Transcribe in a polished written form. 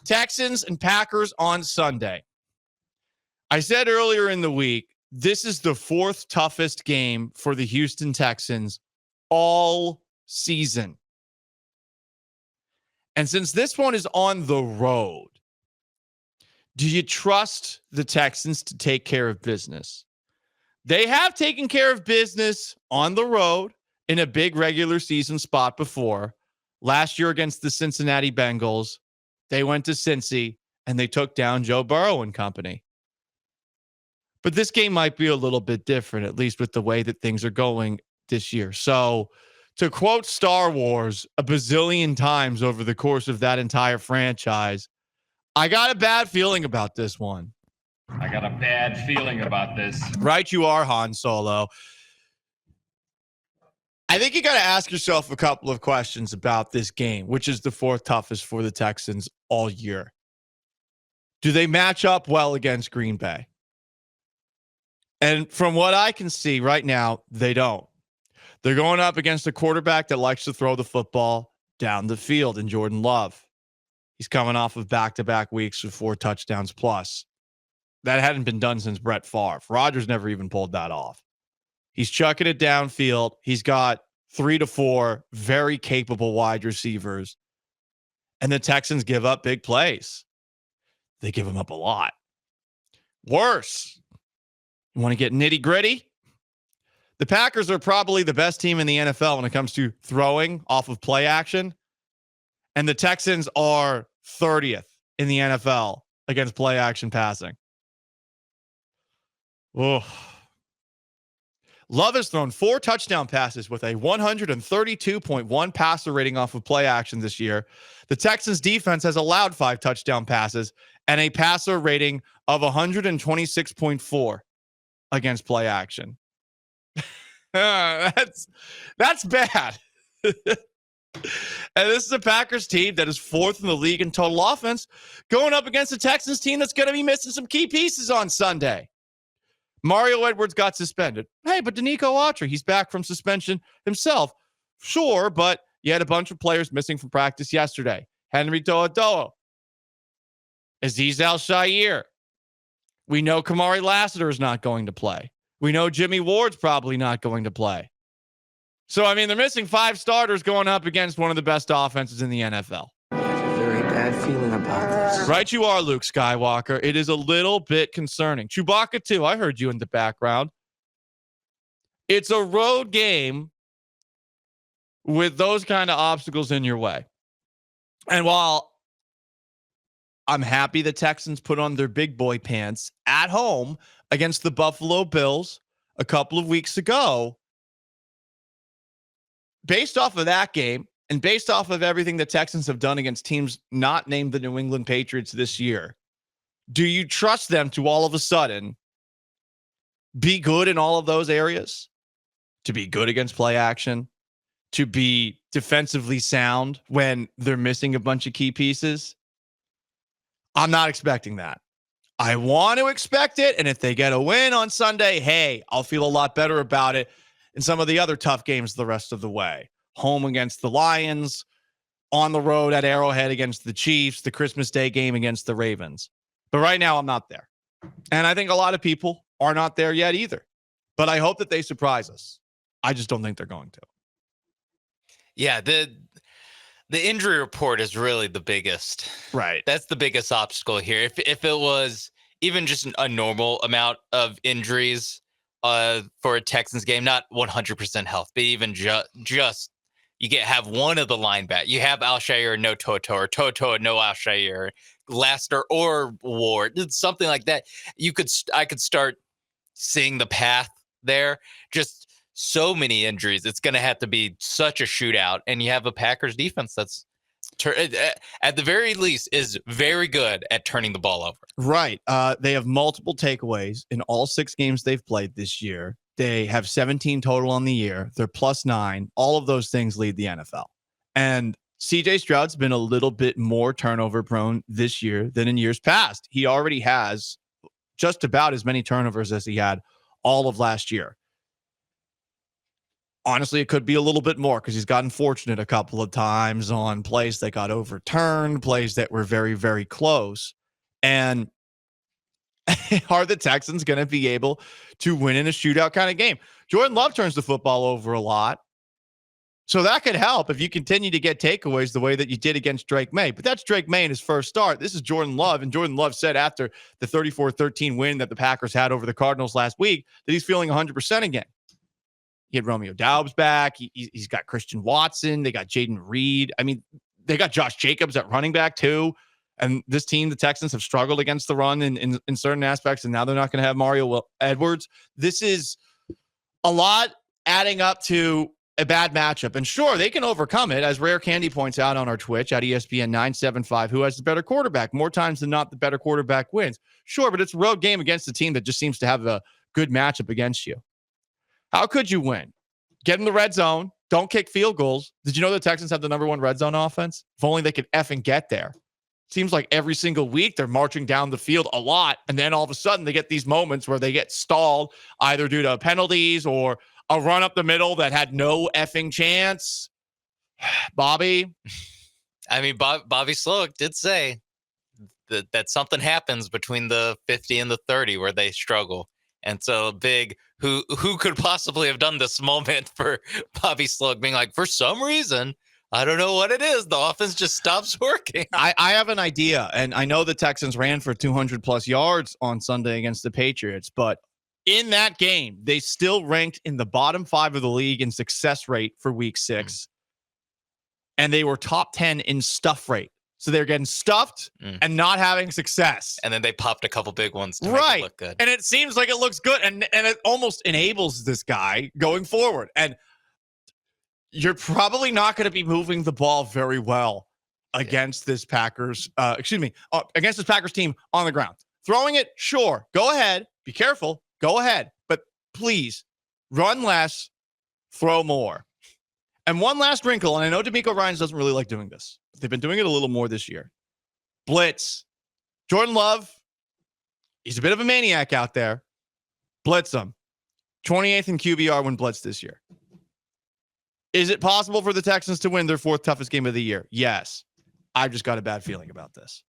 Texans and Packers on Sunday. I said earlier in the week, this is the fourth toughest game for the Houston Texans all season. And since this one is on the road, do you trust the Texans to take care of business? They have taken care of business on the road in a big regular season spot before. Last year against the Cincinnati Bengals, they went to Cincy and they took down Joe Burrow and company. But this game might be a little bit different, at least with the way that things are going this year. So to quote Star Wars a bazillion times over the course of that entire franchise, I got a bad feeling about this one. I got a bad feeling about this. Right you are, Han Solo. I think you got to ask yourself a couple of questions about this game, which is the fourth toughest for the Texans all year. Do they match up well against Green Bay? And from what I can see right now, they don't. They're going up against a quarterback that likes to throw the football down the field in Jordan Love. He's coming off of back-to-back weeks with 4 touchdowns plus. That hadn't been done since Brett Favre. Rodgers never even pulled that off. He's chucking it downfield. He's got 3 to 4 very capable wide receivers. And the Texans give up big plays. They give them up a lot. Worse. You want to get nitty gritty? The Packers are probably the best team in the NFL when it comes to throwing off of play action. And the Texans are 30th in the NFL against play action passing. Oh. Love has thrown 4 touchdown passes with a 132.1 passer rating off of play action this year. The Texans defense has allowed 5 touchdown passes and a passer rating of 126.4 against play action. That's bad. And this is a Packers team that is 4th in the league in total offense, going up against a Texans team that's going to be missing some key pieces on Sunday. Mario Edwards got suspended. Hey, but Danico Autry, he's back from suspension himself. Sure, but you had a bunch of players missing from practice yesterday. Henry To'oto'o, Azeez Al-Shaair. We know Kamari Lassiter is not going to play. We know Jimmy Ward's probably not going to play. So, I mean, they're missing 5 starters going up against one of the best offenses in the NFL. I have a very bad feeling about this. Right you are, Luke Skywalker. It is a little bit concerning. Chewbacca, too. I heard you in the background. It's a road game with those kind of obstacles in your way. And while I'm happy the Texans put on their big boy pants at home against the Buffalo Bills a couple of weeks ago, based off of that game and based off of everything the Texans have done against teams not named the New England Patriots this year, do you trust them to all of a sudden be good in all of those areas? To be good against play action? To be defensively sound when they're missing a bunch of key pieces? I'm not expecting that. I want to expect it, and if they get a win on Sunday, hey, I'll feel a lot better about it in some of the other tough games the rest of the way. Home against the Lions, on the road at Arrowhead against the Chiefs, the Christmas Day game against the Ravens. But right now, I'm not there. And I think a lot of people are not there yet either. But I hope that they surprise us. I just don't think they're going to. Yeah, the injury report is really the biggest. Right. That's the biggest obstacle here. If it was even just a normal amount of injuries for a Texans game, not 100% health, but even just you have one of the linebackers. You have Al-Shaair, no Toto, or Toto, no Al-Shaair, Lassiter or Ward, something like that. I could start seeing the path there. Just so many injuries. It's going to have to be such a shootout. And you have a Packers defense that's, at the very least, is very good at turning the ball over. Right. They have multiple takeaways in all 6 games they've played this year. They have 17 total on the year. They're +9. All of those things lead the NFL. And CJ Stroud's been a little bit more turnover prone this year than in years past. He already has just about as many turnovers as he had all of last year. Honestly, it could be a little bit more because he's gotten fortunate a couple of times on plays that got overturned, plays that were very, very close. And are the Texans going to be able to win in a shootout kind of game? Jordan Love turns the football over a lot. So that could help if you continue to get takeaways the way that you did against Drake May. But that's Drake May in his first start. This is Jordan Love. And Jordan Love said after the 34-13 win that the Packers had over the Cardinals last week that he's feeling 100% again. He had Romeo Doubs back. He's got Christian Watson. They got Jaden Reed. I mean, they got Josh Jacobs at running back too. And this team, the Texans, have struggled against the run in certain aspects, and now they're not going to have Mario Edwards. This is a lot adding up to a bad matchup. And sure, they can overcome it, as Rare Candy points out on our Twitch at ESPN 975, who has the better quarterback. More times than not, the better quarterback wins. Sure, but it's a road game against a team that just seems to have a good matchup against you. How could you win? Get in the red zone. Don't kick field goals. Did you know the Texans have the number one red zone offense? If only they could effing get there. Seems like every single week they're marching down the field a lot, and then all of a sudden they get these moments where they get stalled either due to penalties or a run up the middle that had no effing chance. Bobby. I mean, Bobby Slowick did say that something happens between the 50 and the 30 where they struggle. And so big, who could possibly have done this moment for Bobby Slowick being like, for some reason, I don't know what it is. The offense just stops working. I have an idea, and I know the Texans ran for 200 plus yards on Sunday against the Patriots, but in that game, they still ranked in the bottom 5 of the league in success rate for week 6. And they were top 10 in stuff rate. So they're getting stuffed and not having success. And then they popped a couple big ones to make it look good. And it seems like it looks good. And it almost enables this guy going forward. And you're probably not going to be moving the ball very well against this Packers, against this Packers team on the ground. Throwing it, sure, go ahead. Be careful. Go ahead. But please, run less, throw more. And one last wrinkle, and I know DeMeco Ryans doesn't really like doing this, but they've been doing it a little more this year. Blitz. Jordan Love, he's a bit of a maniac out there. Blitz him. 28th in QBR when blitzed this year. Is it possible for the Texans to win their 4th toughest game of the year? Yes. I've just got a bad feeling about this.